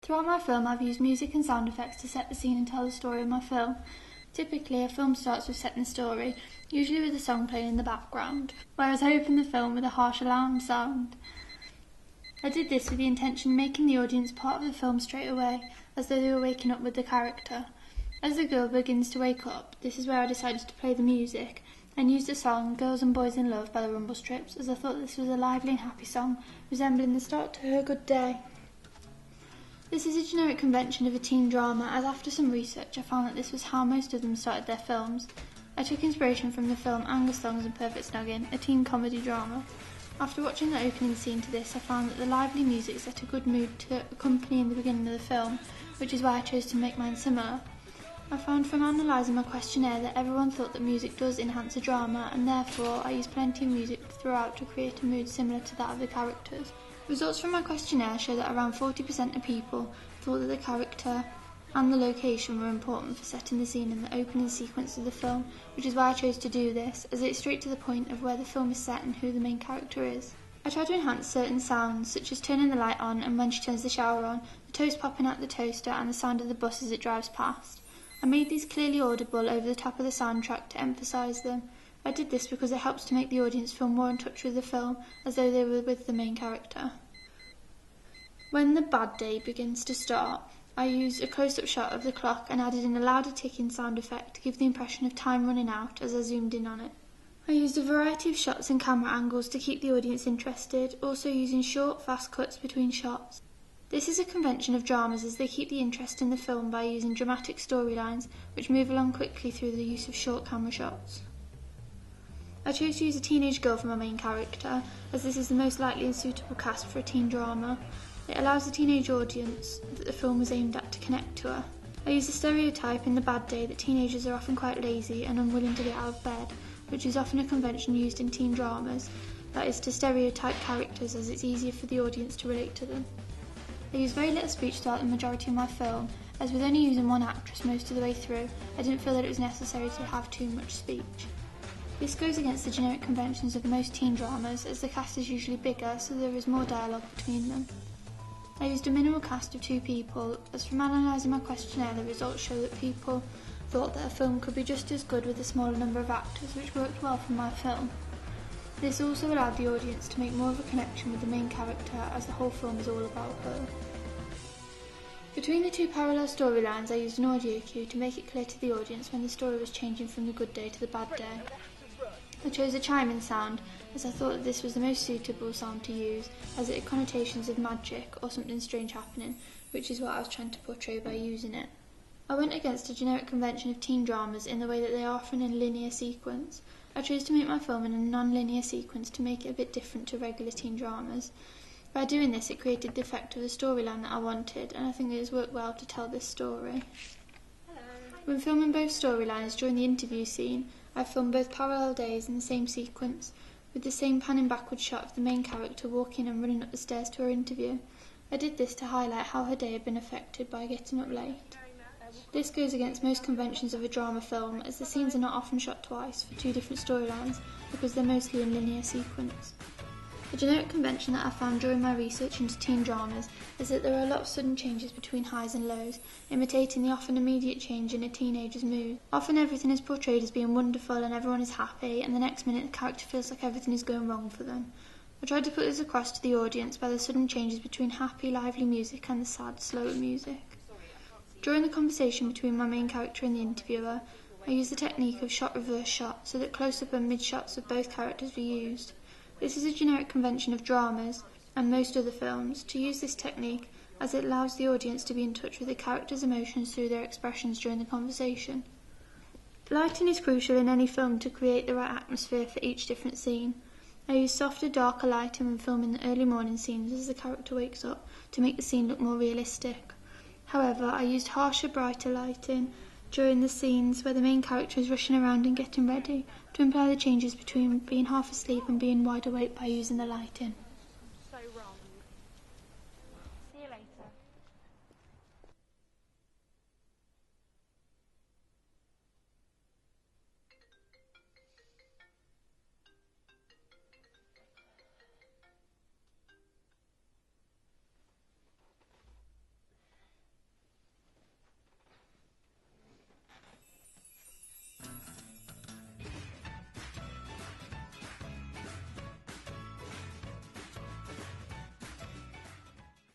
Throughout my film, I've used music and sound effects to set the scene and tell the story of my film. Typically, a film starts with setting the story, usually with a song playing in the background, whereas I open the film with a harsh alarm sound. I did this with the intention of making the audience part of the film straight away, as though they were waking up with the character. As the girl begins to wake up, this is where I decided to play the music, and used the song Girls and Boys in Love by the Rumble Strips, as I thought this was a lively and happy song, resembling the start to her good day. This is a generic convention of a teen drama, as after some research I found that this was how most of them started their films. I took inspiration from the film Anger Songs and Perfect Snugging, a teen comedy drama. After watching the opening scene to this, I found that the lively music set a good mood to accompany in the beginning of the film, which is why I chose to make mine similar. I found from analysing my questionnaire that everyone thought that music does enhance a drama, and therefore I used plenty of music throughout to create a mood similar to that of the characters. Results from my questionnaire show that around 40% of people thought that the character and the location were important for setting the scene in the opening sequence of the film, which is why I chose to do this, as it's straight to the point of where the film is set and who the main character is. I tried to enhance certain sounds, such as turning the light on and when she turns the shower on, the toast popping out the toaster and the sound of the bus as it drives past. I made these clearly audible over the top of the soundtrack to emphasise them. I did this because it helps to make the audience feel more in touch with the film, as though they were with the main character. When the bad day begins to start, I used a close-up shot of the clock and added in a louder ticking sound effect to give the impression of time running out as I zoomed in on it. I used a variety of shots and camera angles to keep the audience interested, also using short, fast cuts between shots. This is a convention of dramas as they keep the interest in the film by using dramatic storylines which move along quickly through the use of short camera shots. I chose to use a teenage girl for my main character, as this is the most likely and suitable cast for a teen drama. It allows the teenage audience that the film was aimed at to connect to her. I used the stereotype in The Bad Day that teenagers are often quite lazy and unwilling to get out of bed, which is often a convention used in teen dramas, that is to stereotype characters as it's easier for the audience to relate to them. I used very little speech throughout the majority of my film, as with only using one actress most of the way through, I didn't feel that it was necessary to have too much speech. This goes against the generic conventions of most teen dramas, as the cast is usually bigger, so there is more dialogue between them. I used a minimal cast of 2 people, as from analysing my questionnaire the results show that people thought that a film could be just as good with a smaller number of actors, which worked well for my film. This also allowed the audience to make more of a connection with the main character, as the whole film is all about her. Between the 2 parallel storylines, I used an audio cue to make it clear to the audience when the story was changing from the good day to the bad day. I chose a chiming sound, as I thought that this was the most suitable sound to use, as it had connotations of magic or something strange happening, which is what I was trying to portray by using it. I went against a generic convention of teen dramas in the way that they are often in linear sequence. I chose to make my film in a non-linear sequence to make it a bit different to regular teen dramas. By doing this, it created the effect of the storyline that I wanted, and I think it has worked well to tell this story. When filming both storylines during the interview scene, I filmed both parallel days in the same sequence, with the same panning backward shot of the main character walking and running up the stairs to her interview. I did this to highlight how her day had been affected by getting up late. This goes against most conventions of a drama film, as the scenes are not often shot twice for 2 different storylines, because they're mostly in linear sequence. The generic convention that I found during my research into teen dramas is that there are a lot of sudden changes between highs and lows, imitating the often immediate change in a teenager's mood. Often everything is portrayed as being wonderful and everyone is happy, and the next minute the character feels like everything is going wrong for them. I tried to put this across to the audience by the sudden changes between happy, lively music and the sad, slower music. During the conversation between my main character and the interviewer, I used the technique of shot reverse shot, so that close-up and mid-shots of both characters were used. This is a generic convention of dramas, and most other films, to use this technique, as it allows the audience to be in touch with the characters' emotions through their expressions during the conversation. Lighting is crucial in any film to create the right atmosphere for each different scene. I use softer, darker lighting when filming the early morning scenes as the character wakes up to make the scene look more realistic. However, I used harsher, brighter lighting during the scenes where the main character is rushing around and getting ready, to imply the changes between being half asleep and being wide awake by using the lighting.